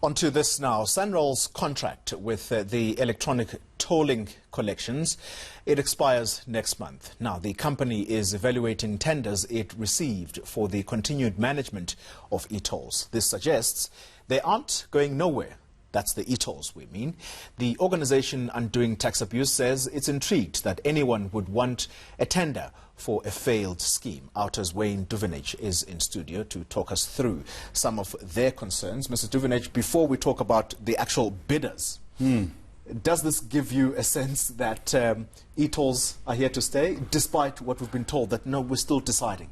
On to this now. Sanral's contract with the electronic tolling collections, it expires next month. Now, the company is evaluating tenders it received for the continued management of e-tolls. This suggests they aren't going nowhere. That's the e-tolls we mean. The organization Undoing Tax Abuse says it's intrigued that anyone would want a tender for a failed scheme. Outa's Wayne Duvenage is in studio to talk us through some of their concerns. Mr. Duvenage, before we talk about the actual bidders, does this give you a sense that e-tolls are here to stay, despite what we've been told that, no, we're still deciding?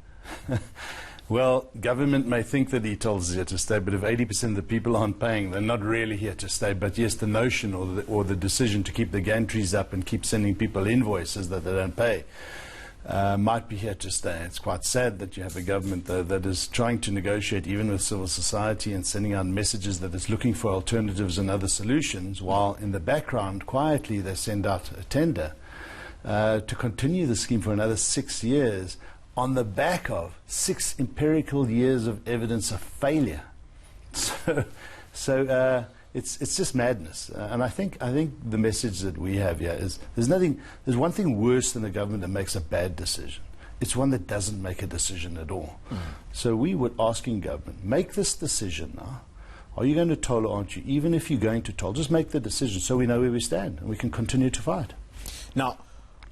Well, government may think that e-tolls is here to stay, but if 80% of the people aren't paying, they're not really here to stay. But yes, the notion or the decision to keep the gantries up and keep sending people invoices that they don't pay might be here to stay. It's quite sad that you have a government that is trying to negotiate even with civil society and sending out messages that it's looking for alternatives and other solutions, while in the background, quietly, they send out a tender to continue the scheme for another 6 years, on the back of 6 empirical years of evidence of failure. So it's just madness. And I think the message that we have here is there's one thing worse than a government that makes a bad decision. It's one that doesn't make a decision at all. So we were asking government, make this decision now. Are you going to toll or aren't you? Even if you're going to toll, just make the decision so we know where we stand and we can continue to fight. Now,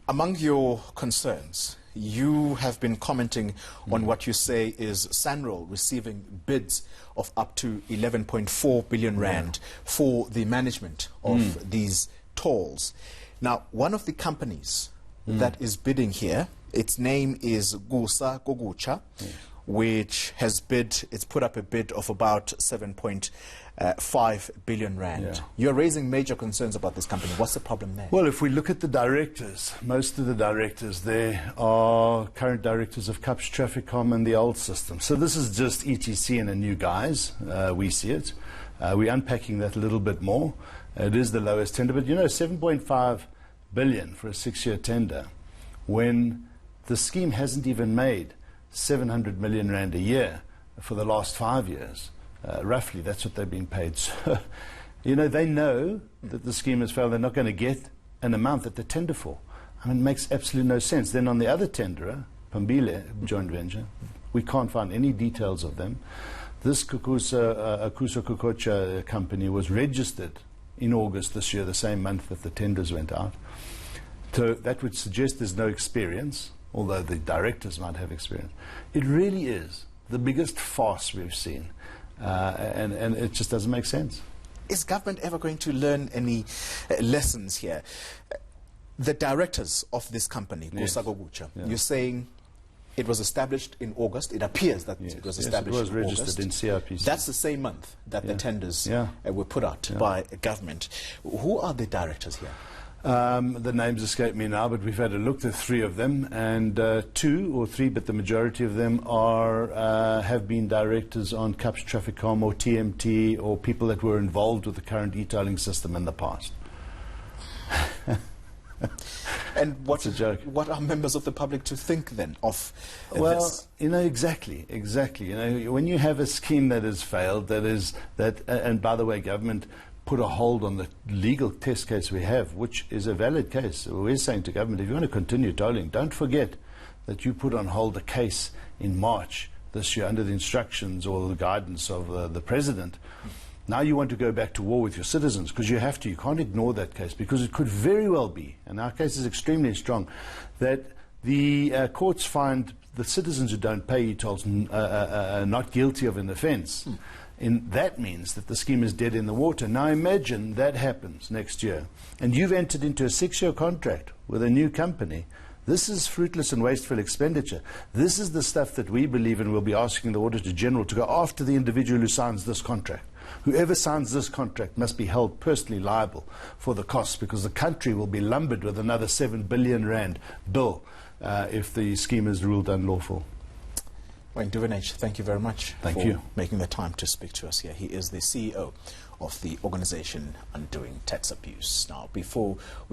among your concerns, you have been commenting on what you say is Sanral receiving bids of up to 11.4 billion rand for the management of these tolls. Now, one of the companies that is bidding here, its name is Gusa Gogucha, which has put up a bid of about 7.5 billion rand. Yeah. You're raising major concerns about this company. What's the problem there? Well, if we look at the directors, most of the directors there are current directors of CUPS, Trafficom and the old system. So this is just ETC and a new guise. We see it. We're unpacking that a little bit more. It is the lowest tender, but you know, 7.5 billion for a 6-year tender, when the scheme hasn't even made 700 million rand a year for the last 5 years. Roughly, that's what they've been paid. So, you know, they know that the scheme has failed. They're not going to get an amount that they tender for. I mean, it makes absolutely no sense. Then on the other tenderer, Pambile joint venture, we can't find any details of them. This Kukusa Kukocha company was registered in August this year, the same month that the tenders went out. So that would suggest there's no experience, although the directors might have experience. It really is the biggest farce we've seen, and it just doesn't make sense. Is government ever going to learn any lessons here? The directors of this company, Gusa Gogucha, you're saying it was established in August. It appears that it was established it was registered in CRPC. That's the same month that the tenders were put out by government. Who are the directors here? The names escape me now, but we've had a look. There are 3 of them, and 2 or 3, but the majority of them are have been directors on CUPS, Trafficom or TMT, or people that were involved with the current e-tolling system in the past. And what's a joke. What are members of the public to think then of well, this? you know, exactly. You know, when you have a scheme that has failed, and by the way, government put a hold on the legal test case we have, which is a valid case. So we're saying to government, if you want to continue tolling, don't forget that you put on hold a case in March this year under the instructions or the guidance of the president. Now you want to go back to war with your citizens, because you have to. You can't ignore that case, because it could very well be, and our case is extremely strong, that the courts find the citizens who don't pay e-tolls not guilty of an offence. And that means that the scheme is dead in the water. Now imagine that happens next year, and you've entered into a 6-year contract with a new company. This is fruitless and wasteful expenditure. This is the stuff that we believe in. We'll be asking the Auditor General to go after the individual who signs this contract. Whoever signs this contract must be held personally liable for the costs, because the country will be lumbered with another 7 billion rand bill if the scheme is ruled unlawful. Wayne Duvenage, thank you very much for making the time to speak to us here. He is the CEO of the organization Undoing Tax Abuse. Now, before we